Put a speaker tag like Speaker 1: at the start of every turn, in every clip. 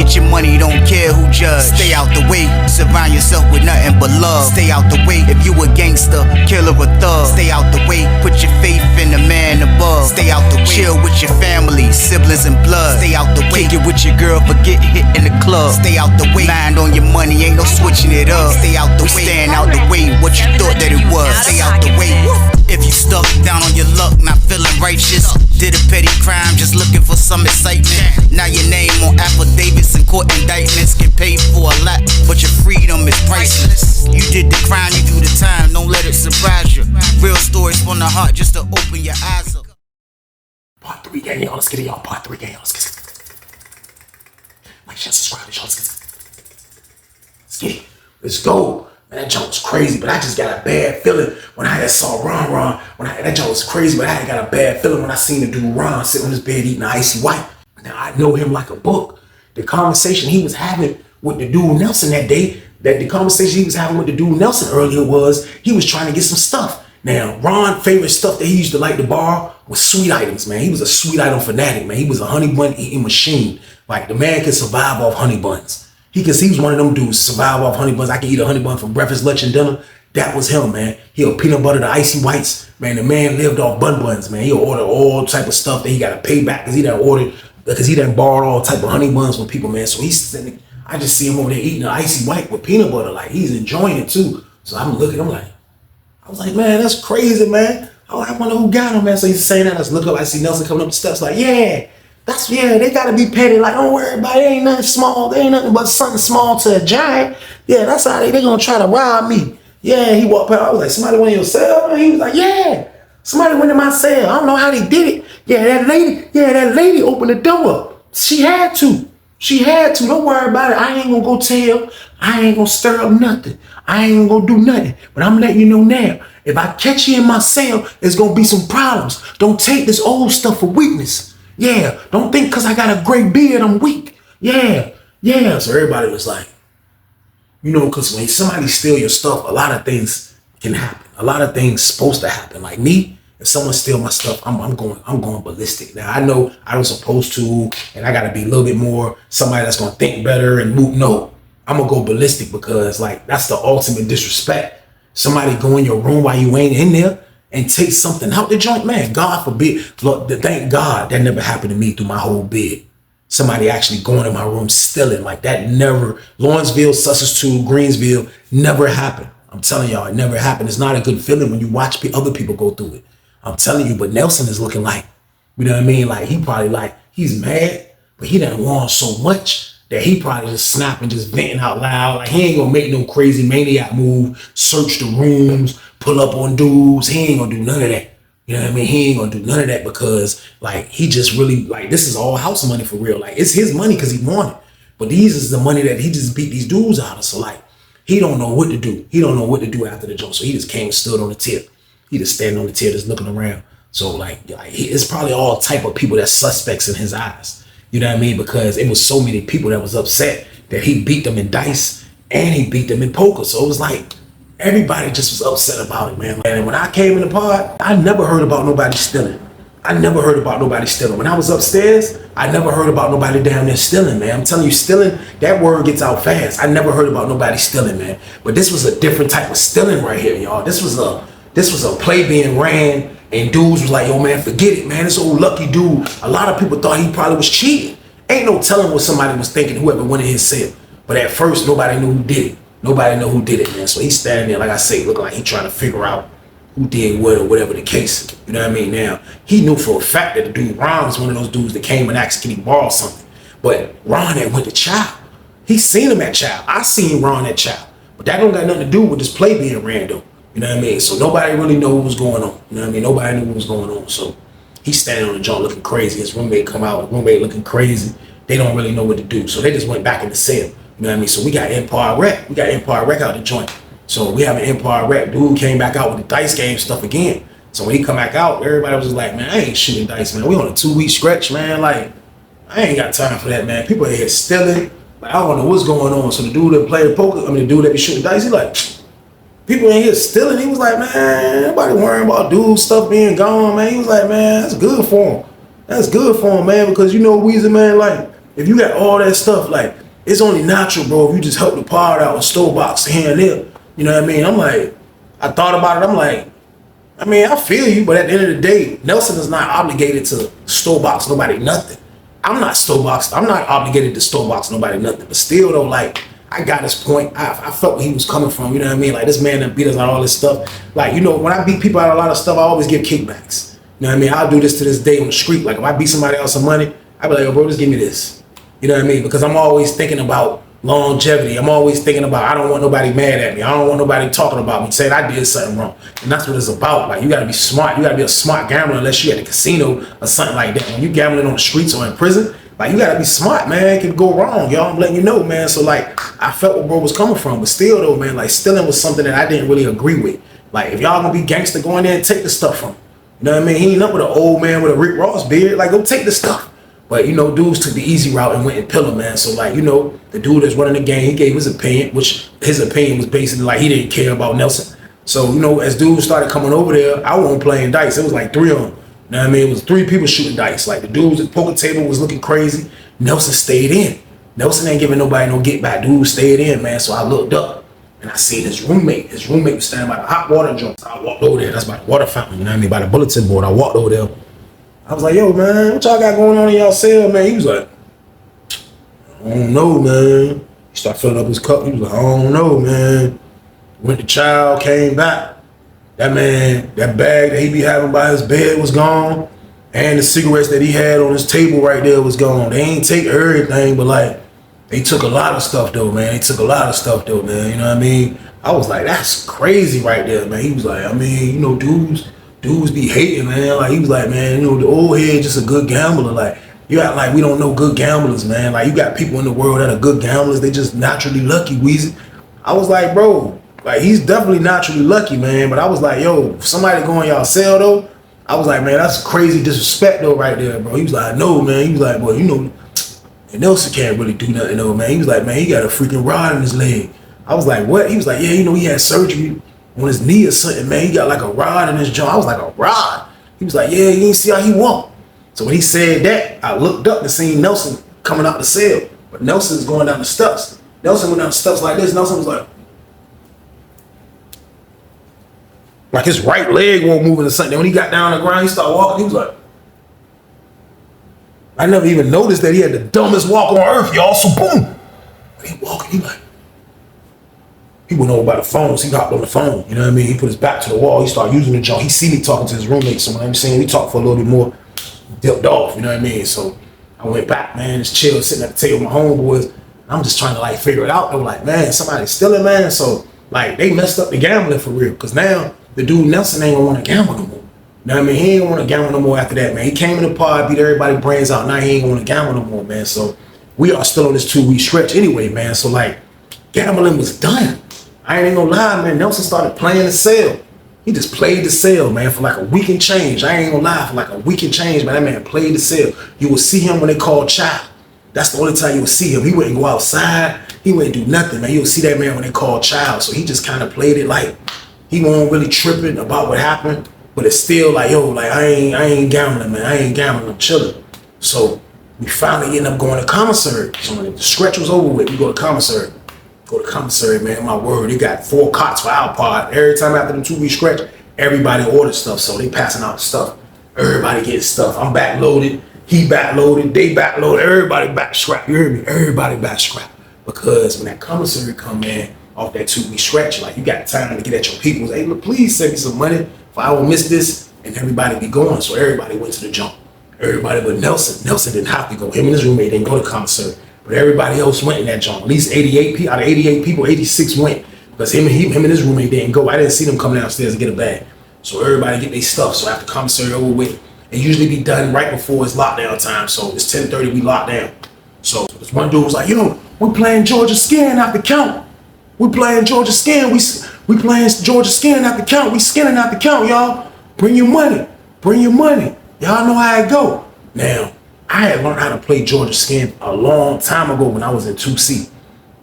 Speaker 1: Get your money, don't care who judge. Stay out the way, surround yourself with nothing but love. Stay out the way, if you a gangster, killer or thug. Stay out the way, put your faith in the man above. Stay out the way, chill with your family, siblings and blood. Stay out the way, kick it with your girl, forget hit in the club. Stay out the way, mind on your money, ain't no switching it up. Stay out the way, stand out the way, what you thought that it was. Stay out the way. If you stuck down on your luck, not feeling righteous, did a petty crime, just looking for some excitement. Now your name on affidavits and court indictments, get paid for a lot, but your freedom is priceless. You did the crime, you do the time, don't let it surprise you. Real stories from the heart, just to open your eyes up.
Speaker 2: Part 3, gang, y'all. Let's get it, y'all. Part 3, gang, y'all. Let's get it. Like, share, subscribe, y'all. Let's get it. Let's go. Man, that joke was crazy, but I just got a bad feeling when I had saw Ron. That joke was crazy, but I had got a bad feeling when I seen the dude Ron sitting on his bed eating an icy white. Now, I know him like a book. The conversation he was having with the dude Nelson that day, earlier was, he was trying to get some stuff. Now, Ron's favorite stuff that he used to like to borrow was sweet items, man. He was a sweet item fanatic, man. He was a honey bun eating machine. Like, the man could survive off honey buns. He was one of them dudes, survive off honey buns. I can eat a honey bun for breakfast, lunch, and dinner. That was him, man. He'll peanut butter the icy whites. Man, the man lived off buns, man. He'll order all type of stuff that he got to pay back because he done borrowed all type of honey buns from people, man. So I just see him over there eating an icy white with peanut butter. Like, he's enjoying it too. So I'm looking, I was like, man, that's crazy, man. I wonder who got him, man. So he's saying that. I just look up, I see Nelson coming up the steps like, they gotta be petty. Like, don't worry about it. Ain't nothing small. There ain't nothing but something small to a giant. Yeah, that's how they gonna try to rob me. Yeah, he walked past. I was like, somebody went in your cell? And he was like, yeah, somebody went in my cell. I don't know how they did it. Yeah, that lady opened the door up. She had to. Don't worry about it. I ain't gonna go tell. I ain't gonna stir up nothing. I ain't gonna do nothing. But I'm letting you know now, if I catch you in my cell, there's gonna be some problems. Don't take this old stuff for weakness. Yeah, don't think because I got a gray beard, I'm weak. Yeah. So everybody was like, because when somebody steal your stuff, a lot of things can happen. A lot of things supposed to happen. Like me, if someone steal my stuff, I'm going ballistic. Now I know I was supposed to, and I gotta be a little bit more somebody that's gonna think better and move. No, I'm gonna go ballistic because like that's the ultimate disrespect. Somebody go in your room while you ain't in there and take something out the joint, man. God forbid. Look, thank God that never happened to me through my whole bid. Somebody actually going in my room stealing like that never. Lawrenceville, Sussex 2, Greensville, never happened. I'm telling y'all, it never happened. It's not a good feeling when you watch other people go through it. I'm telling you, but Nelson is looking like, you know what I mean? Like he probably like, he's mad, but he done won so much that he probably just snapping, just venting out loud. Like he ain't gonna make no crazy maniac move, search the rooms, pull up on dudes. He ain't gonna do none of that. You know what I mean? He ain't gonna do none of that because like he just really like this is all house money for real. Like it's his money because he won it. But these is the money that he just beat these dudes out of. So like he don't know what to do. He don't know what to do after the joke. So he just came and stood on the tip. He just standing on the tip, just looking around. So like it's probably all type of people that's suspects in his eyes. You know what I mean? Because it was so many people that was upset that he beat them in dice and he beat them in poker. So it was like everybody just was upset about it, man. And when I came in the pod, I never heard about nobody stealing. When I was upstairs, I never heard about nobody down there stealing, man. I'm telling you, stealing, that word gets out fast. I never heard about nobody stealing, man. But this was a different type of stealing right here, y'all. This was a play being ran, and dudes was like, yo, man, forget it, man. This old lucky dude. A lot of people thought he probably was cheating. Ain't no telling what somebody was thinking, whoever went in his cell. But at first, nobody knew who did it. Nobody know who did it, man. So he's standing there, like I say, looking like he trying to figure out who did what or whatever the case. You know what I mean? Now, he knew for a fact that the dude Ron was one of those dudes that came and asked, can he borrow something? But Ron had went to Child. He seen him at Child. I seen Ron at Child. But that don't got nothing to do with this play being ran, though. You know what I mean? So nobody really know what was going on. You know what I mean? Nobody knew what was going on. So he's standing on the joint looking crazy. His roommate come out, his roommate looking crazy. They don't really know what to do. So they just went back in the cell. You know what I mean? So we got Empire Rec. We got Empire Rec out the joint. So we have an Empire Rec. Dude came back out with the dice game stuff again. So when he come back out, everybody was just like, man, I ain't shooting dice, man. We on a 2-week stretch, man. Like, I ain't got time for that, man. People are here stealing. Like, I don't know what's going on. So the dude that played poker, the dude that be shooting dice, he like, people in here stealing. He was like, man, nobody worrying about dude stuff being gone, man. He was like, man, that's good for him. That's good for him, man, because you know Weezy, man, like, if you got all that stuff, like, it's only natural, bro, if you just help the pod out with store box here and there. You know what I mean? I'm like, I thought about it. I'm like, I mean, I feel you, but at the end of the day, Nelson is not obligated to store box nobody nothing. I'm not obligated to store box nobody nothing. But still though, like, I got his point. I felt where he was coming from. You know what I mean? Like, this man that beat us out all this stuff. Like, you know, when I beat people out a lot of stuff, I always give kickbacks. You know what I mean? I'll do this to this day on the street. Like, if I beat somebody out some money, I be like, yo, bro, just give me this. You know what I mean? Because I'm always thinking about longevity. I'm always thinking about, I don't want nobody mad at me. I don't want nobody talking about me, saying I did something wrong. And that's what it's about. Like, you got to be smart. You got to be a smart gambler unless you at the casino or something like that. When you gambling on the streets or in prison, like, you got to be smart, man. It can go wrong, y'all. I'm letting you know, man. So, like, I felt where bro was coming from. But still, though, man, like, stealing was something that I didn't really agree with. Like, if y'all going to be gangster, go in there and take the stuff from him. You know what I mean? He ain't up with an old man with a Rick Ross beard. Like, go take the stuff. But, you know, dudes took the easy route and went and pillar, man. So, like, you know, the dude that's running the game, he gave his opinion, which his opinion was basically like he didn't care about Nelson. So, you know, as dudes started coming over there, I wasn't playing dice. It was like 3 of them. You know what I mean? It was 3 people shooting dice. Like, the dudes at the poker table was looking crazy. Nelson stayed in. Nelson ain't giving nobody no get back. Dude stayed in, man. So I looked up and I seen his roommate. His roommate was standing by the hot water jump. So I walked over there. That's by the water fountain, you know what I mean? By the bulletin board. I walked over there. I was like, yo, man, what y'all got going on in y'all cell, man? He was like, I don't know, man. He started filling up his cup. He was like, I don't know, man. Went to child, came back. That man, that bag that he be having by his bed was gone. And the cigarettes that he had on his table right there was gone. They ain't take everything, but like, they took a lot of stuff though, man. They took a lot of stuff though, man. You know what I mean? I was like, that's crazy right there, man. He was like, I mean, you know, dudes be hating, man. Like, he was like, man, you know, the old head just a good gambler. Like, you act like we don't know good gamblers, man. Like, you got people in the world that are good gamblers. They just naturally lucky, Weezy. I was like, bro, like, he's definitely naturally lucky, man. But I was like, yo, if somebody go in y'all cell though, I was like, man, that's crazy disrespect though right there, bro. He was like, no, man. He was like, boy, you know, and Nelson can't really do nothing though, man. He was like, man, he got a freaking rod in his leg. I was like, what? He was like, yeah, you know, he had surgery on his knee or something, man. He got like a rod in his jaw. I was like, a rod? He was like, yeah, you ain't see how he walked. So when he said that, I looked up and seen Nelson coming out the cell. But Nelson's going down the steps. Nelson went down the steps like this. Nelson was like his right leg won't move or something. When he got down on the ground, he started walking. He was like, I never even noticed that he had the dumbest walk on earth, y'all. So boom, he walking, he went over by the phones. He hopped on the phone. You know what I mean? He put his back to the wall. He started using the jaw. He see me talking to his roommate. So when I'm saying we talked for a little bit more, dipped off. You know what I mean? So I went back, man. Just chill, sitting at the table with my homeboys. I'm just trying to like figure it out. I'm like, man, somebody's stealing, man. So like they messed up the gambling for real. Cause now the dude Nelson ain't gonna want to gamble no more. You know what I mean? He ain't gonna want to gamble no more after that, man. He came in the pod, beat everybody's brains out. Now he ain't gonna want to gamble no more, man. So we are still on this 2-week stretch anyway, man. So like gambling was done. I ain't gonna lie, man. Nelson started playing the cell. He just played the cell, man, for like a week and change. I ain't gonna lie, for like a week and change, man. That man played the cell. You will see him when they call child. That's the only time you will see him. He wouldn't go outside. He wouldn't do nothing, man. You'll see that man when they call child. So he just kind of played it like he wasn't really tripping about what happened. But it's still like, yo, like I ain't gambling, man. I ain't gambling. I'm chilling. So we finally end up going to commissary. So when the stretch was over with, we go to commissary. Go to commissary, man. My word, they got 4 cots for our pod. Every time after the 2-week stretch, everybody orders stuff. So they passing out stuff. Everybody getting stuff. I'm backloaded. He backloaded. They backloaded. Everybody back scrap. You hear me? Everybody back scrap. Because when that commissary come in off that 2-week stretch, like you got time to get at your people. Hey, look, please send me some money if I don't miss this. And everybody be going. So everybody went to the jump. Everybody but Nelson. Nelson didn't have to go. Him and his roommate didn't go to commissary. But everybody else went in that jump. At least 88 people out of 88 people, 86 went. Because him and his roommate didn't go. I didn't see them come downstairs and get a bag. So everybody get their stuff. So after commissary over with, it usually be done right before it's lockdown time. So it's 10:30, we locked down. So this one dude was like, yo, we're playing Georgia Skin out the count. We're playing Georgia Skin. We playing Georgia Skin out the count. We skinning out the count, y'all. Bring your money. Bring your money. Y'all know how it go. Now, I had learned how to play Georgia Skin a long time ago when I was in 2C.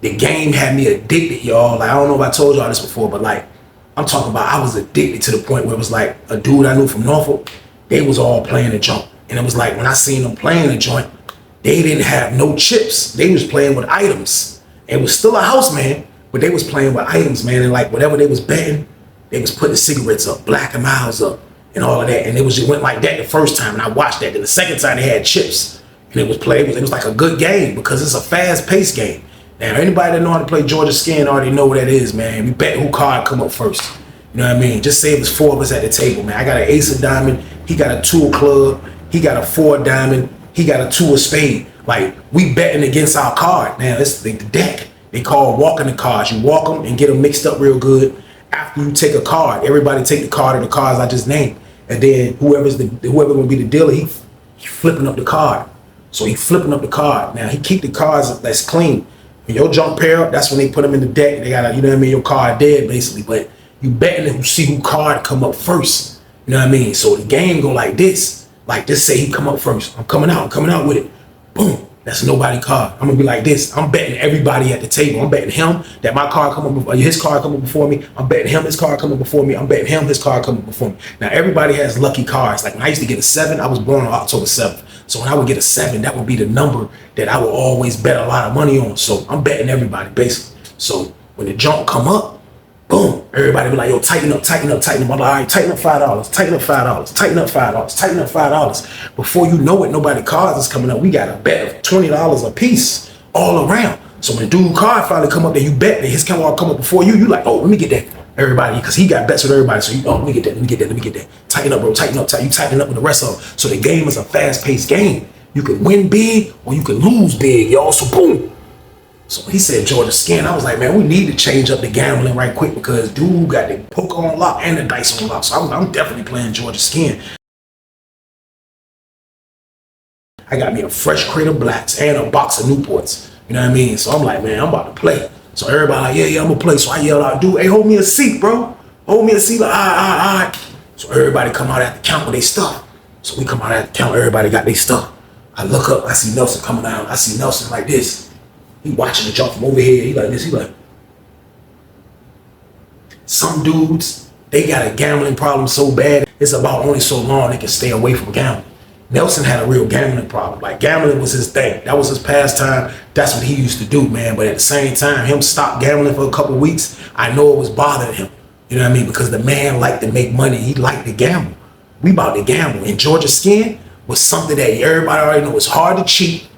Speaker 2: The game had me addicted, y'all. Like, I don't know if I told y'all this before, but like, I'm talking about I was addicted to the point where it was like a dude I knew from Norfolk, they was all playing the joint. And it was like, when I seen them playing the joint, they didn't have no chips. They was playing with items. It was still a house, man, but they was playing with items, man. And like whatever they was betting, they was putting cigarettes up, Black and Miles up, and all of that. And it went like that the first time, and I watched that. Then the second time they had chips, and it was played. It was like a good game because it's a fast-paced game. Now anybody that know how to play Georgia Skin already know what that is, man. We bet who card come up first. You know what I mean? Just say it was 4 of us at the table, man. I got an ace of diamond. He got a 2 of club. He got a 4 of diamond. He got a 2 of spade. Like, we betting against our card. Now, it's the deck. They call walking the cards. You walk them and get them mixed up real good. After you take a card, everybody take the card of the cards I just named. And then whoever gonna be the dealer, he flipping up the card. So he flipping up the card. Now, he keep the cards that's clean. When your jump pair up, that's when they put them in the deck. They got, you know what I mean, your card dead, basically. But you betting and see who card come up first. You know what I mean? So the game go like this. Like, just say he come up first. I'm coming out with it. Boom. That's nobody card. I'm gonna be like this. I'm betting everybody at the table. I'm betting him that my card come up before his card come up before me. I'm betting him his card come up before me. I'm betting him his card come up before me. Now everybody has lucky cards. Like when I used to get a 7, I was born on October 7th. So when I would get a 7, that would be the number that I would always bet a lot of money on. So I'm betting everybody basically. So when the jump come up, boom, everybody be like, yo, tighten up, tighten up, tighten up. I'm like, all right, tighten up $5, tighten up $5, tighten up $5, tighten up $5. Before you know it, nobody cards is coming up. We got a bet of $20 a piece all around. So when the dude card finally come up there, you bet that his card come up before you, you like, oh, let me get that. Everybody, because he got bets with everybody. So you, oh, let me get that, let me get that, let me get that. Tighten up, bro, tighten up, you tighten up with the rest of them. So the game is a fast-paced game. You can win big or you can lose big, y'all. So boom. So he said Georgia Skin. I was like, man, we need to change up the gambling right quick because dude got the poker on lock and the dice on lock. So I'm definitely playing Georgia Skin. I got me a fresh crate of blacks and a box of Newports. You know what I mean? So I'm like, man, I'm about to play. So everybody like, yeah, I'm gonna play. So I yelled out, dude, hey, hold me a seat, bro. Hold me a seat. Like, all right. So everybody come out at the count with their stuff. So we come out at the count, everybody got their stuff. I look up, I see Nelson coming down. I see Nelson like this. He watching the jump from over here. He like this. He like. Some dudes, they got a gambling problem so bad, it's about only so long they can stay away from gambling. Nelson had a real gambling problem. Like gambling was his thing. That was his pastime. That's what he used to do, man. But at the same time, him stop gambling for a couple of weeks, I know it was bothering him. You know what I mean? Because the man liked to make money. He liked to gamble. We about to gamble. And Georgia Skin was something that everybody already know it's hard to cheat.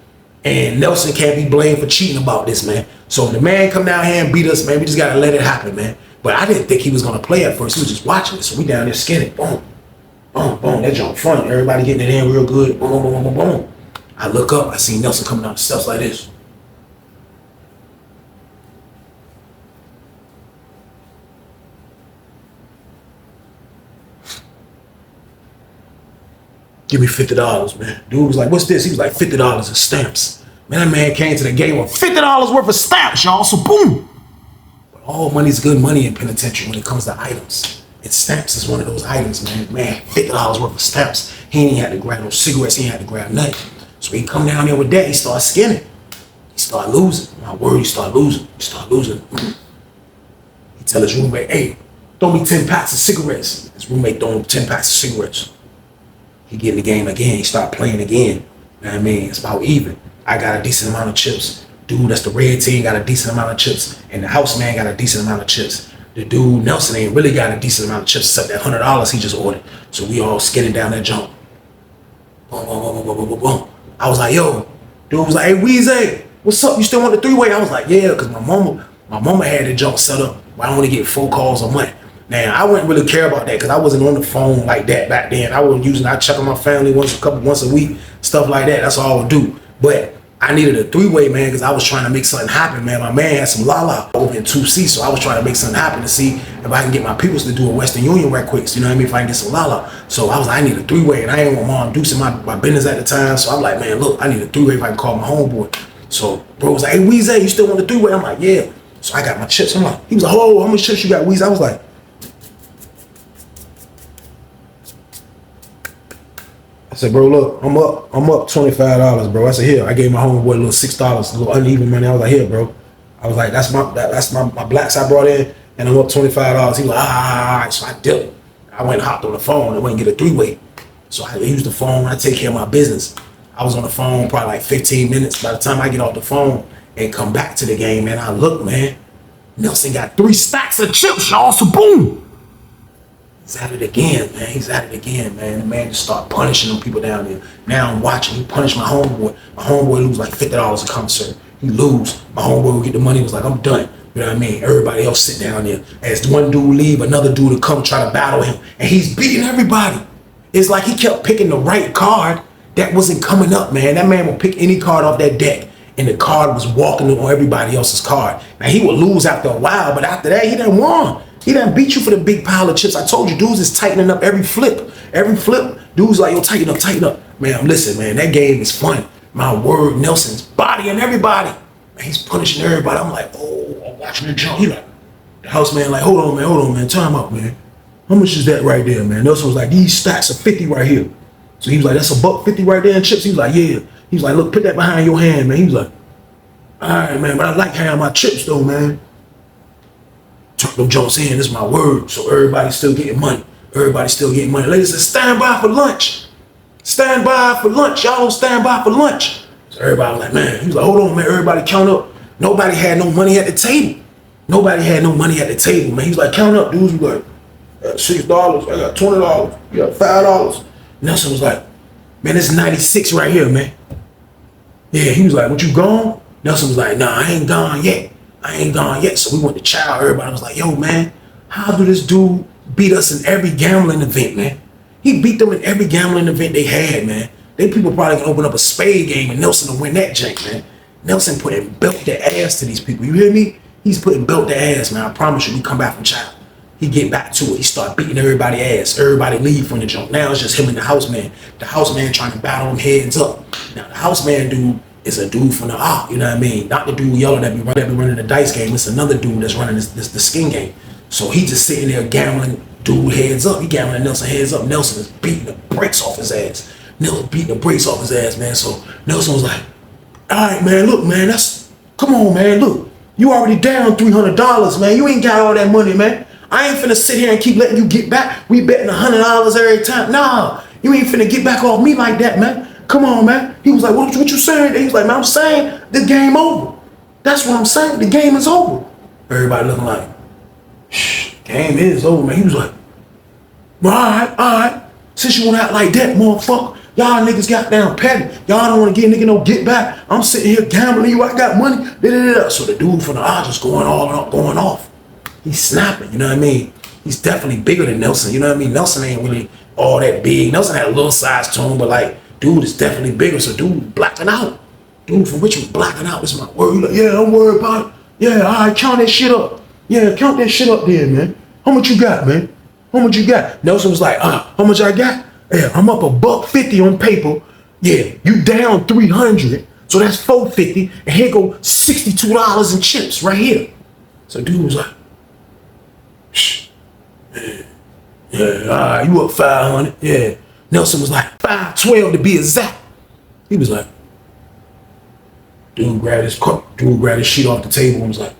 Speaker 2: And Nelson can't be blamed for cheating about this, man. So when the man come down here and beat us, man, we just gotta let it happen, man. But I didn't think he was gonna play at first. He was just watching it. So we down there skinning. Boom. Boom, boom. That jump front. Everybody getting it in real good. Boom, boom, boom, boom, boom. I look up. I see Nelson coming down the steps like this. Give me $50, man. Dude was like, what's this? He was like, $50 in stamps. Man, that man came to the game with $50 worth of stamps, y'all. So boom. But all money's good money in penitentiary when it comes to items. And stamps is one of those items, man. Man, $50 worth of stamps. He ain't had to grab no cigarettes. He ain't had to grab nothing. So he come down there with that. He started skinning. He started losing. My word, he started losing. He started losing. He tell his roommate, hey, throw me 10 packs of cigarettes. His roommate throw him 10 packs of cigarettes. He get in the game again. He start playing again. You know what I mean? It's about even. I got a decent amount of chips. Dude, that's the red team, got a decent amount of chips. And the house man got a decent amount of chips. The dude, Nelson, ain't really got a decent amount of chips except that $100 he just ordered. So we all skinning down that jump. Boom, boom, boom, boom, boom, boom, boom. I was like, yo. Dude was like, hey, Weezy, what's up? You still want the 3-way? I was like, yeah, because my mama had the jump set up where I only get 4 calls a month. Now, I wouldn't really care about that because I wasn't on the phone like that back then. I wasn't using, I check on my family once a week, stuff like that. That's all I would do. But I needed a 3-way, man, because I was trying to make something happen, man. My man had some lala over in 2C, so I was trying to make something happen to see if I can get my peoples to do a Western Union right quick. So, you know what I mean? If I can get some lala. So I was like, I need a 3-way, and I ain't want mom deucing my business at the time. So I'm like, man, look, I need a 3-way if I can call my homeboy. So bro was like, hey, Weezy, you still want the 3-way? I'm like, yeah. So I got my chips. I'm like, he was like, oh, how much chips you got, Weezy? I was like, I said, bro, look, I'm up $25, bro. I said, here, I gave my homeboy a little $6, a little uneven money. I was like, here, bro. I was like, that's my blacks I brought in, and I'm up $25. He was like, all right. So I did it. I went and hopped on the phone and went and get a 3-way. So I used the phone. I take care of my business. I was on the phone probably like 15 minutes. By the time I get off the phone and come back to the game, man, I look, man, Nelson got 3 stacks of chips, y'all. So boom. He's at it again, man. He's at it again, man. The man just start punishing them people down there. Now I'm watching. He punished my homeboy. My homeboy lose like $50 a concert. He lose. My homeboy will get the money. He was like, I'm done. You know what I mean? Everybody else sit down there. As one dude leave, another dude to come try to battle him. And he's beating everybody. It's like he kept picking the right card that wasn't coming up, man. That man would pick any card off that deck, and the card was walking on everybody else's card. Now, he would lose after a while, but after that, he done won. He done beat you for the big pile of chips. I told you, dudes is tightening up every flip. Every flip, dudes like, yo, tighten up, tighten up. Man, listen, man, that game is fun. My word, Nelson's bodying everybody. Man, he's punishing everybody. I'm like, oh, I'm watching the jump. He like, the house man like, hold on, man, time out, man. How much is that right there, man? Nelson was like, these stacks are 50 right here. So he was like, that's $1.50 right there in chips. He was like, yeah. He was like, look, put that behind your hand, man. He was like, all right, man, but I like having my chips though, man. Chuck them jumps in, this is my word. So everybody's still getting money. Everybody's still getting money. Ladies said, stand by for lunch. Stand by for lunch. Y'all don't stand by for lunch. So everybody was like, man, he was like, hold on, man. Everybody count up. Nobody had no money at the table. Nobody had no money at the table, man. He was like, count up. Dudes was like, I got $6. I got $20. You got $5. Nelson was like, man, it's 96 right here, man. Yeah, he was like, what, you gone? Nelson was like, nah, I ain't gone yet. I ain't gone yet. So we went to chow. Everybody was like, yo, man, how do this dude beat us in every gambling event, man? He beat them in every gambling event they had, man. They people probably can open up a spade game and Nelson will win that jank, man. Nelson putting belt their ass to these people. You hear me? He's putting belt their ass, man. I promise you, we come back from chow. He get back to it. He start beating everybody ass. Everybody leave from the jump. Now it's just him and the house man. The house man trying to battle him heads up. Now the house man dude is a dude from the op, you know what I mean? Not the dude yelling that be running the dice game. It's another dude that's running the skin game. So he just sitting there gambling dude heads up. He gambling Nelson heads up. Nelson is beating the brakes off his ass. Nelson beating the brakes off his ass, man. So Nelson was like, all right, man, look, man, come on, man, look. You already down $300, man. You ain't got all that money, man. I ain't finna sit here and keep letting you get back. We betting $100 every time. Nah, you ain't finna get back off me like that, man. Come on, man. He was like, what you saying? He was like, man, I'm saying the game over. That's what I'm saying. The game is over. Everybody looking like, shh, game is over, man. He was like, well, all right. Since you wanna act like that, motherfucker, y'all niggas got down petty. Y'all don't wanna give nigga no get back. I'm sitting here gambling you. I got money. So the dude from the odds is going off. He's snapping, you know what I mean? He's definitely bigger than Nelson, you know what I mean? Nelson ain't really all that big. Nelson had a little size to him, but like, dude is definitely bigger, so dude blacking out. Dude from Richmond blacking out, this is my word. He like, yeah, don't worry about it. Yeah, all right, count that shit up. Yeah, count that shit up there, man. How much you got, man? How much you got? Nelson was like, how much I got? Yeah, I'm up $1.50 on paper. Yeah, you down 300, so that's $4.50, and here go $62 in chips right here. So dude was like, shh, yeah, all right, you up 500, yeah. Nelson was like, 512 to be exact. He was like, dude grabbed his sheet off the table and was like,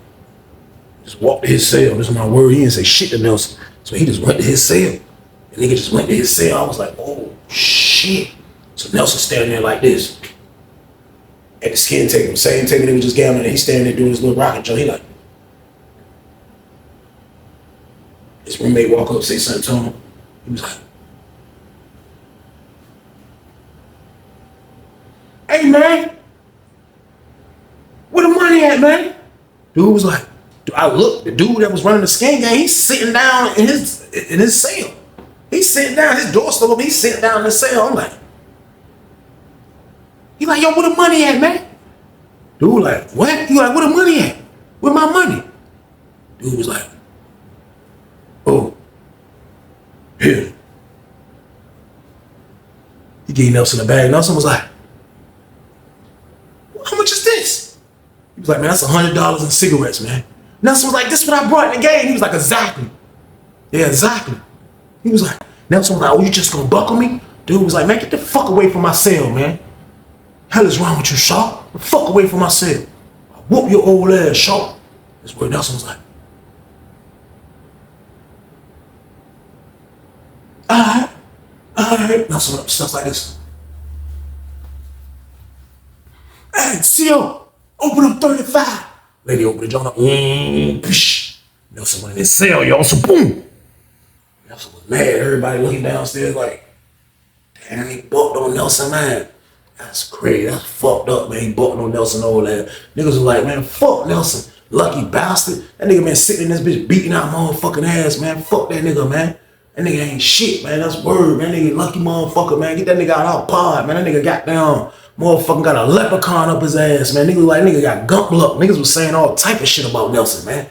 Speaker 2: just walked to his cell. This is my word. He didn't say shit to Nelson. So he just went to his cell. The nigga just went to his cell. I was like, oh, shit. So Nelson standing there like this. At the skin table, same table they was just gambling, and he's standing there doing his little rocking jump. He like, his roommate walk up, say something to him. He was like, hey, man, where the money at, man? Dude was like, I looked, the dude that was running the skin game, he's sitting down in his cell. He's sitting down, his door still open, he's sitting down in the cell. I'm like, he like, yo, where the money at, man? Dude like, what? He like, where the money at? Where my money? Dude was like, oh, here. He gave Nelson a bag. Nelson was like, how much is this? He was like, man, that's $100 in cigarettes, man. Nelson was like, this is what I brought in the game. He was like, exactly. Yeah, exactly. He was like, Nelson was like, oh, you just gonna buckle me? Dude was like, man, get the fuck away from my cell, man. Hell is wrong with you, Shaw? The fuck away from my cell. I'll whoop your old ass, Shaw. That's where Nelson was like, all right. Nelson went up stuff like this. Hey, CO, open up 35. Lady opened the joint up. Nelson went in his cell, y'all. So boom. Nelson was mad. Everybody looking downstairs like, damn, he bucked on Nelson, man. That's crazy. That's fucked up, man. He bucked on Nelson all that. Niggas was like, man, fuck Nelson. Lucky bastard. That nigga been sitting in this bitch beating out motherfucking ass, man. Fuck that nigga, man. That nigga ain't shit, man. That's word, man. That nigga lucky motherfucker, man. Get that nigga out of our pod, man. That nigga got down. Motherfucking got a leprechaun up his ass, man. Niggas like, nigga got gump luck. Niggas was saying all type of shit about Nelson, man.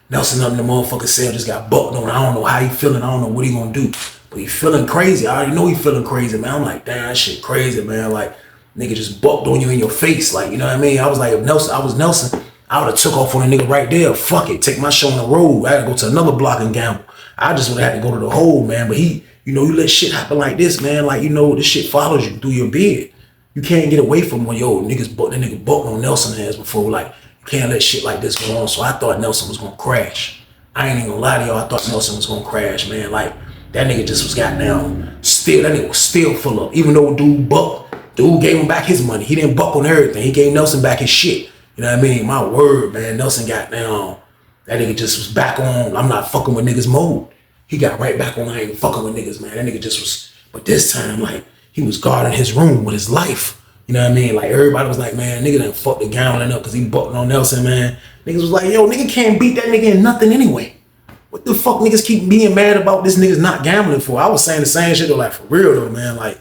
Speaker 2: Nelson up in the motherfucking cell just got bucked on. I don't know how he feeling. I don't know what he gonna do. But he feeling crazy. I already know he feeling crazy, man. I'm like, damn, that shit crazy, man. Like, nigga just bucked on you in your face. Like, you know what I mean? I was like, if I was Nelson, I would have took off on a nigga right there. Fuck it. Take my show on the road. I had to go to another block and gamble. I just would have had to go to the hole, man. But he, you know, you let shit happen like this, man. Like, you know, this shit follows you through your beard. You can't get away from when, yo, that nigga bucked on Nelson ass before. Like, you can't let shit like this go on. So I thought Nelson was gonna crash. I ain't even gonna lie to y'all. I thought Nelson was gonna crash, man. Like, that nigga just was goddamn still, that nigga was still full up. Even though dude gave him back his money. He didn't buck on everything. He gave Nelson back his shit. You know what I mean? My word, man. Nelson got down. That nigga just was back on, I'm not fucking with niggas mode. He got right back on, I ain't fucking with niggas, man. That nigga just was, but this time, like, he was guarding his room with his life. You know what I mean? Like, everybody was like, man, nigga done fucked the gambling up because he bucked on Nelson, man. Niggas was like, yo, nigga can't beat that nigga in nothing anyway. What the fuck niggas keep being mad about this nigga's not gambling for? I was saying the same shit though, like, for real though, man. Like,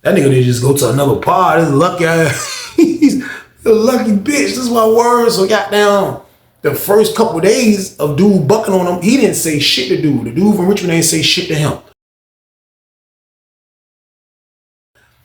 Speaker 2: that nigga need to just go to another pod. This lucky ass. He's a lucky bitch. This is my word. So goddamn, the first couple of days of dude bucking on him, he didn't say shit to dude. The dude from Richmond ain't say shit to him.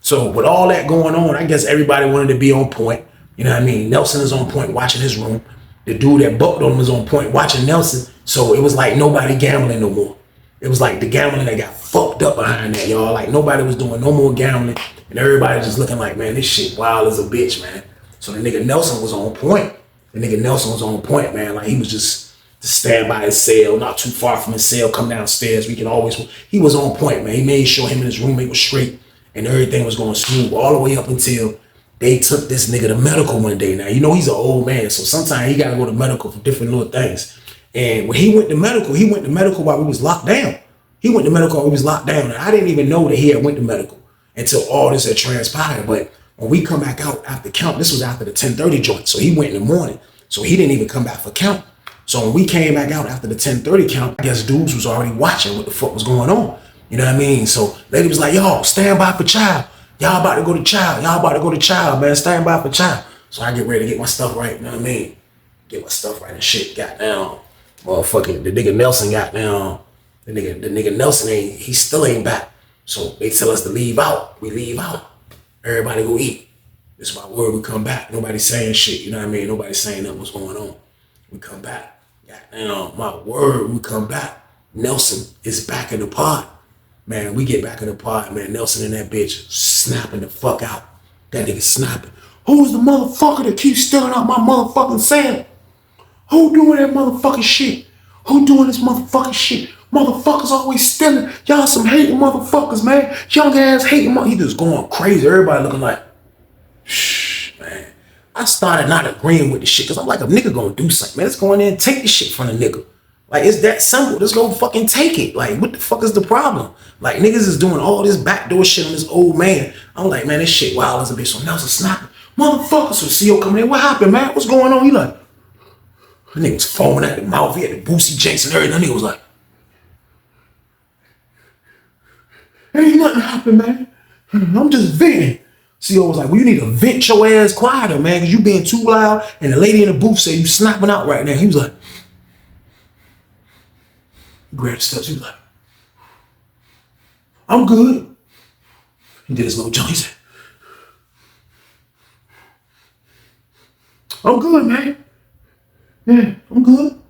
Speaker 2: So with all that going on, I guess everybody wanted to be on point. You know what I mean? Nelson is on point watching his room. The dude that bucked on him was on point watching Nelson. So it was like nobody gambling no more. It was like the gambling that got fucked up behind that, y'all. Like nobody was doing no more gambling. And everybody just looking like, man, this shit wild as a bitch, man. So the nigga Nelson was on point. The nigga Nelson was on point, man. Like he was just to stand by his cell, not too far from his cell, come downstairs. He was on point, man. He made sure him and his roommate was straight and everything was going smooth all the way up until they took this nigga to medical one day. Now, you know, he's an old man, so sometimes he got to go to medical for different little things. And when he went to medical while we was locked down. He went to medical while we was locked down. And I didn't even know that he had went to medical until all this had transpired. But when we come back out after count, this was after the 10:30 joint. So he went in the morning. So he didn't even come back for count. So when we came back out after the 10:30 count, I guess dudes was already watching what the fuck was going on. You know what I mean? So lady was like, yo, stand by for child. Y'all about to go to child. Y'all about to go to child, man. Stand by for child. So I get ready to get my stuff right. You know what I mean? Get my stuff right and shit. Got down. Motherfucking, the nigga Nelson got down. The nigga Nelson he still ain't back. So they tell us to leave out. We leave out. Everybody go eat. This is my word. We come back. Nobody saying shit. You know what I mean? Nobody saying nothing what's going on. We come back. Goddamn, my word. We come back. Nelson is back in the pod. Man, we get back in the pod, man. Nelson and that bitch snapping the fuck out. That nigga snapping. Who's the motherfucker that keeps stealing out my motherfucking cell? Who doing that motherfucking shit? Who doing this motherfucking shit? Motherfuckers always stealing. Y'all some hating motherfuckers, man. Young ass hating He just going crazy. Everybody looking like, shh, man. I started not agreeing with the shit because I'm like, a nigga gonna do something, man. Let's go in there and take the shit from the nigga. Like, it's that simple. Let's go fucking take it. Like, what the fuck is the problem? Like, niggas is doing all this backdoor shit on this old man. I'm like, man, this shit wild as a bitch. So Nelson snapping. Motherfuckers, so CO coming in. What happened, man? What's going on? He like, the nigga was foaming at the mouth. He had the Boosie Jenks and everything. That nigga was like, ain't nothing happened, man. I'm just venting. CO was like, well, you need to vent your ass quieter, man, because you being too loud. And the lady in the booth said you snapping out right now. He was like, he grabbed the steps. He was like, I'm good. He did his little jump. He said, I'm good, man. Yeah, I'm good.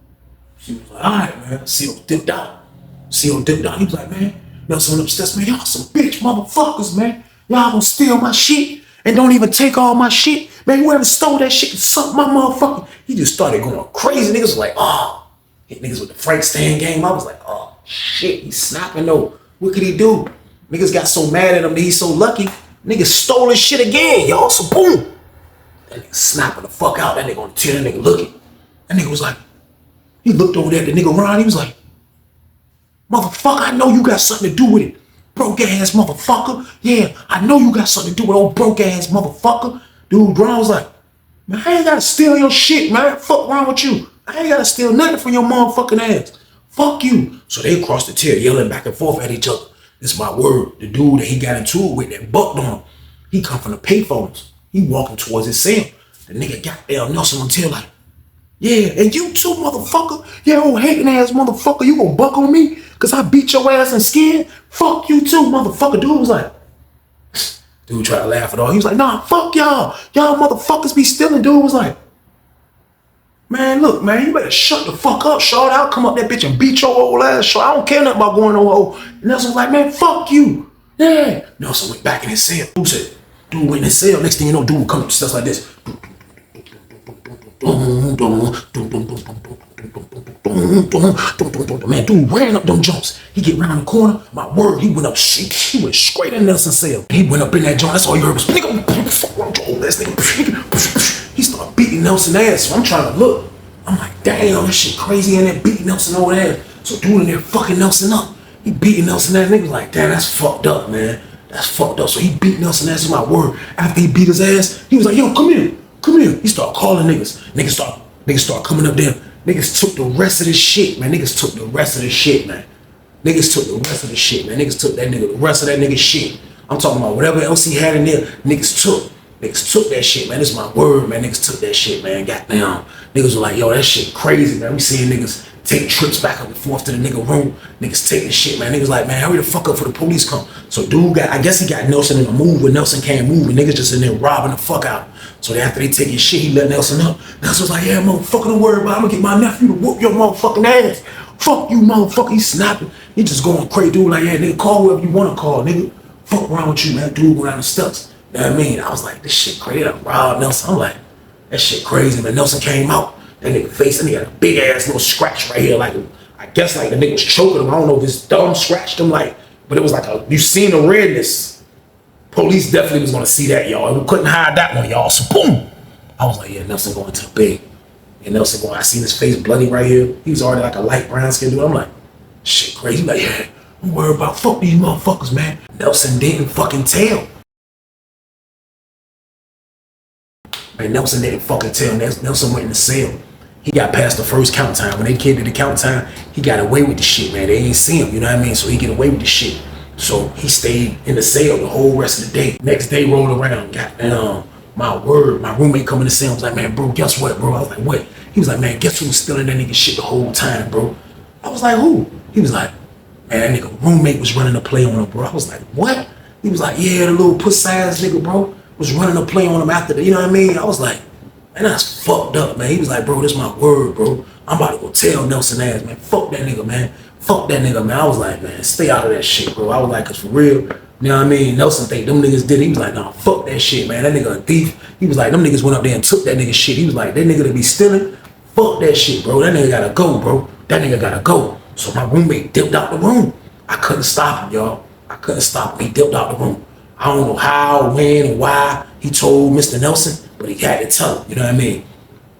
Speaker 2: She was like, all right, man. CO dipped out. CO dipped out. He was like, man, Nelson went upstairs, man. Y'all some bitch motherfuckers, man. Y'all gonna steal my shit and don't even take all my shit. Man, whoever stole that shit can suck my motherfucker. He just started going crazy. Niggas was like, oh. Hit niggas with the Frank Stan game. I was like, oh, shit. He's snapping though. What could he do? Niggas got so mad at him that he's so lucky. Niggas stole his shit again, y'all. So boom. That nigga snapping the fuck out. That nigga on the tail, that nigga looking. That nigga was like, he looked over there at the nigga Ron, he was like, motherfucker, I know you got something to do with it. Broke ass motherfucker. Yeah, I know you got something to do with old broke ass motherfucker. Dude, Ron was like, man, I ain't gotta steal your shit, man. Fuck wrong with you. I ain't gotta steal nothing from your motherfucking ass. Fuck you. So they crossed the tier, yelling back and forth at each other. This is my word. The dude that he got into it with that bucked on him, he come from the payphones. He walking towards his cell. The nigga got down Nelson on tail like, yeah, and you too, motherfucker. Yeah, old hating ass motherfucker. You gonna buck on me? Cause I beat your ass in skin? Fuck you too, motherfucker. Dude was like, dude tried to laugh it off. He was like, nah, fuck y'all. Y'all motherfuckers be stealing. Dude was like, man, look, man, you better shut the fuck up, short. I'll come up that bitch and beat your old ass, short. I don't care nothing about going no hole. And Nelson was like, man, fuck you. Yeah. Nelson went back in his cell. Dude said, dude went in his cell. Next thing you know, dude would come up to stuff like this. Man, dude ran up them jumps. He get round the corner. My word, he went up shit. He went straight in Nelson's cell. He went up in that joint. That's all you heard was fuck around your old ass nigga. He started beating Nelson's ass. So I'm trying to look. I'm like, damn, this shit crazy in there beating Nelson over there. So dude in there fucking Nelson up. He beating Nelson ass. Niggas like, damn, that's fucked up, man. That's fucked up. So he beat Nelson ass, is my word. After he beat his ass, he was like, yo, come here. Come here. He started calling niggas. Niggas start coming up there. Niggas took the rest of this shit, man. Niggas took the rest of this shit, man. Niggas took the rest of the shit, man. Niggas took that nigga, the rest of that nigga shit. I'm talking about whatever else he had in there, niggas took. Niggas took that shit, man. This is my word, man. Niggas took that shit, man. Goddamn. Niggas were like, yo, that shit crazy, man. We seeing niggas take trips back up and forth to the nigga room. Niggas taking the shit, man. Niggas like, man, hurry the fuck up for the police come. So dude I guess he got Nelson in a move where Nelson can't move and niggas just in there robbing the fuck out. So after they take his shit, he let Nelson up. Nelson was like, yeah, motherfucker, don't worry about it. I'm gonna get my nephew to whoop your motherfucking ass. Fuck you, motherfucker. He snapping. He just going crazy. Dude like, yeah, nigga, call whoever you wanna call, nigga. Fuck around with you, man. Dude go down the steps. You know what I mean? I was like, this shit crazy. I robbed Nelson. I'm like, that shit crazy, man. Nelson came out. That nigga face, and he had a big ass little scratch right here. Like, I guess like the nigga was choking him. I don't know if his thumb scratched him, like, but it was like you seen the redness. Police definitely was gonna see that, y'all. We couldn't hide that one, y'all. So boom. I was like, yeah, Nelson going to the big. And Nelson going, I seen his face bloody right here. He was already like a light brown skin dude. I'm like, shit crazy. Like, yeah, don't worry about fuck these motherfuckers, man. Nelson didn't fucking tell. Man, Nelson didn't fucking tell. Nelson went in the cell. He got past the first count time. When they came to the count time, he got away with the shit, man. They ain't see him, you know what I mean? So he get away with the shit. So he stayed in the cell the whole rest of the day. Next day rolled around, goddamn. My word, my roommate come in the cell, was like, man, bro, guess what, bro? I was like, what? He was like, man, guess who was stealing that nigga shit the whole time, bro? I was like, who? He was like, man, that nigga roommate was running a play on him, bro. I was like, what? He was like, yeah, the little puss-ass nigga, bro, was running a play on him after the, you know what I mean? I was like, man, that's fucked up, man. He was like, bro, this my word, bro. I'm about to go tell Nelson ass, man. Fuck that nigga, man. Fuck that nigga, man. I was like, man, stay out of that shit, bro. I was like, cause for real, you know what I mean? Nelson think them niggas did it. He was like, nah, fuck that shit, man. That nigga a thief. He was like, them niggas went up there and took that nigga shit. He was like, that nigga that be stealing, fuck that shit, bro. That nigga gotta go, bro. That nigga gotta go. So my roommate dipped out the room. I couldn't stop him, y'all. I couldn't stop him. He dipped out the room. I don't know how, when, and why he told Mr. Nelson, but he had to tell him, you know what I mean?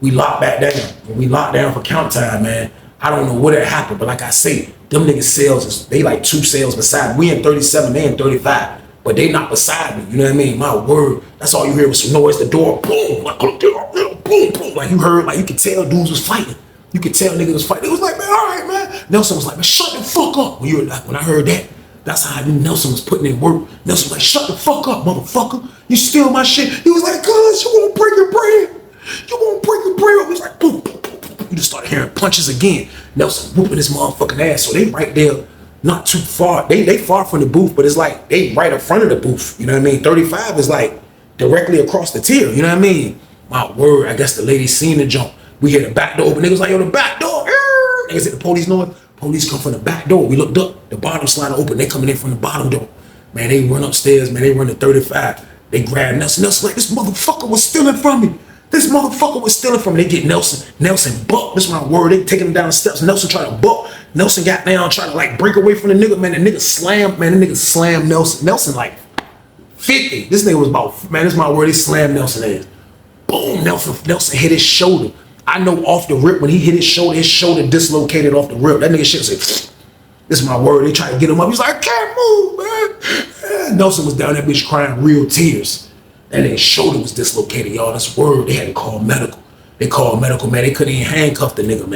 Speaker 2: We locked back down. When we locked down for count time, man, I don't know what had happened, but like I say, them niggas cells, they like 2 cells beside. We in 37, they in 35. But they not beside me, you know what I mean? My word, that's all you hear was some noise, the door, boom, like, boom, boom. Like you heard, like you could tell dudes was fighting. You could tell niggas was fighting. It was like, man, all right, man. Nelson was like, man, shut the fuck up. When I heard that, that's how I knew Nelson was putting in work. Nelson was like, shut the fuck up, motherfucker. You steal my shit. He was like, cuz, you won't break your brain. You won't break your brain. He was like, boom, boom, boom, boom. You just started hearing punches again. Nelson whooping his motherfucking ass. So they right there, not too far. They far from the booth, but it's like they right in front of the booth. You know what I mean? 35 is like directly across the tier. You know what I mean? My word, I guess the lady seen the jump. We hear the back door, but niggas like, yo, the back door. Niggas hit the police noise. Police come from the back door. We looked up. The bottom slide open. They coming in from the bottom door. Man, they run upstairs. Man, they run to 35. They grab Nelson. Nelson like, this motherfucker was stealing from me. This motherfucker was stealing from me. They get Nelson. Nelson buck. This is my word. They taking him down the steps. Nelson trying to buck. Nelson got down, trying to like break away from the nigga. Man, the nigga slammed. Man, the nigga slammed Nelson. Nelson like 50. This nigga was about, man, this is my word. He slammed Nelson ass. boom, Nelson hit his shoulder. I know off the rip, when he hit his shoulder dislocated off the rip. That nigga shit said, this is my word. They tried to get him up. He's like, I can't move, man. Nelson was down that bitch crying real tears. That nigga's shoulder was dislocated, y'all. That's word. They had to call medical. They called medical, man. They couldn't even handcuff the nigga,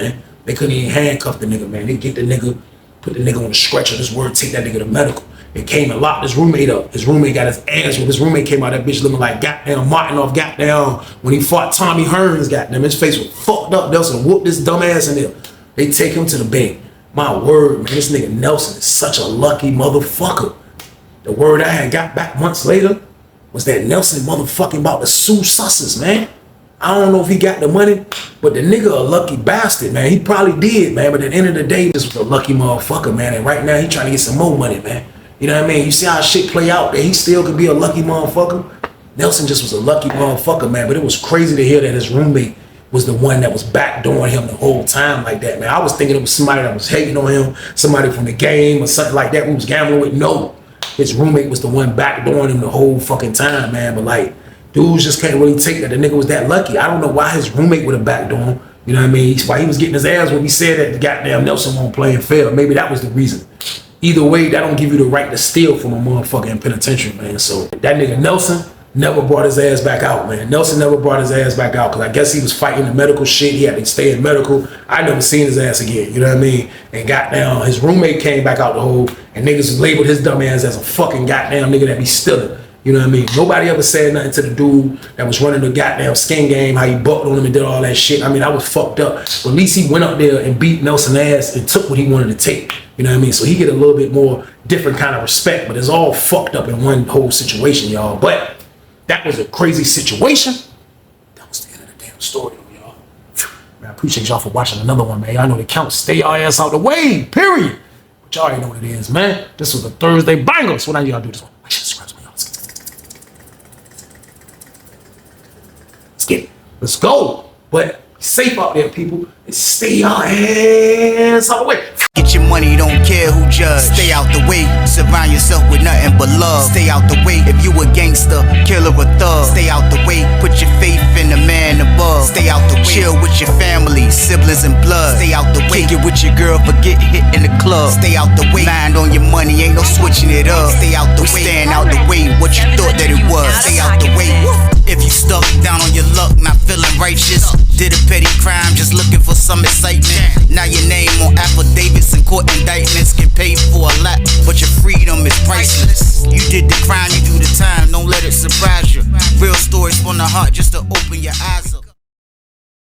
Speaker 2: man. They get the nigga, put the nigga on the stretcher. This word, take that nigga to medical. They came and locked his roommate up. His roommate got his ass whipped. His roommate came out that bitch looking like goddamn Martin off goddamn when he fought Tommy Hearns, goddamn. His face was fucked up. Nelson whooped this dumb ass in there. They take him to the bank. My word, man, this nigga Nelson is such a lucky motherfucker. The word I had got back months later was that Nelson motherfucking about to sue Susses, man. I don't know if he got the money, but the nigga a lucky bastard, man. He probably did, man. But at the end of the day, this was a lucky motherfucker, man. And right now, he trying to get some more money, man. You know what I mean? You see how shit play out, that he still could be a lucky motherfucker? Nelson just was a lucky motherfucker, man. But it was crazy to hear that his roommate was the one that was backdooring him the whole time like that, man. I was thinking it was somebody that was hating on him, somebody from the game or something like that who was gambling with. No, his roommate was the one backdooring him the whole fucking time, man. But like, dudes just can't really take that the nigga was that lucky. I don't know why his roommate would have backdoored him. You know what I mean? Why he was getting his ass when he said that the goddamn Nelson won't play and fail. Maybe that was the reason. Either way, that don't give you the right to steal from a motherfucking penitentiary, man. So that nigga Nelson never brought his ass back out, man. Nelson never brought his ass back out because I guess he was fighting the medical shit. He had to stay in medical. I never seen his ass again, you know what I mean? And goddamn, his roommate came back out the hole and niggas labeled his dumb ass as a fucking goddamn nigga that be stealing. You know what I mean? Nobody ever said nothing to the dude that was running the goddamn skin game, how he bucked on him and did all that shit. I mean, I was fucked up. But at least he went up there and beat Nelson's ass and took what he wanted to take. You know what I mean? So he get a little bit more different kind of respect, but it's all fucked up in one whole situation, y'all. But that was a crazy situation. That was the end of the damn story, y'all. Man, I appreciate y'all for watching another one, man. I know the count. Stay y'all ass out the way, period. But y'all already know what it is, man. This was a Thursday banger. So now y'all do this one. Like, subscribe to me, y'all. Let's get it. Let's go. But safe out there, people. And stay your ass out the way.
Speaker 1: Get your money, don't care who judge. Stay out the way, surround yourself with nothing but love. Stay out the way if you a gangster, killer or thug. Stay out the way, put your faith in the man above. Stay out the way, chill with your family, siblings and blood. Stay out the way, kick it with your girl, forget hit in the club. Stay out the way, mind on your money, ain't no switching it up. Stay out the way, stand out the way, what you thought that it was. Stay out the way, if you stuck down on your luck, not feeling righteous. Did a petty crime, just looking for some excitement. Now your name on affidavits and court indictments, get paid for a lot, but your freedom is priceless. You did the crime, you do the time, don't let it surprise you. Real stories from the heart, just to open your eyes up.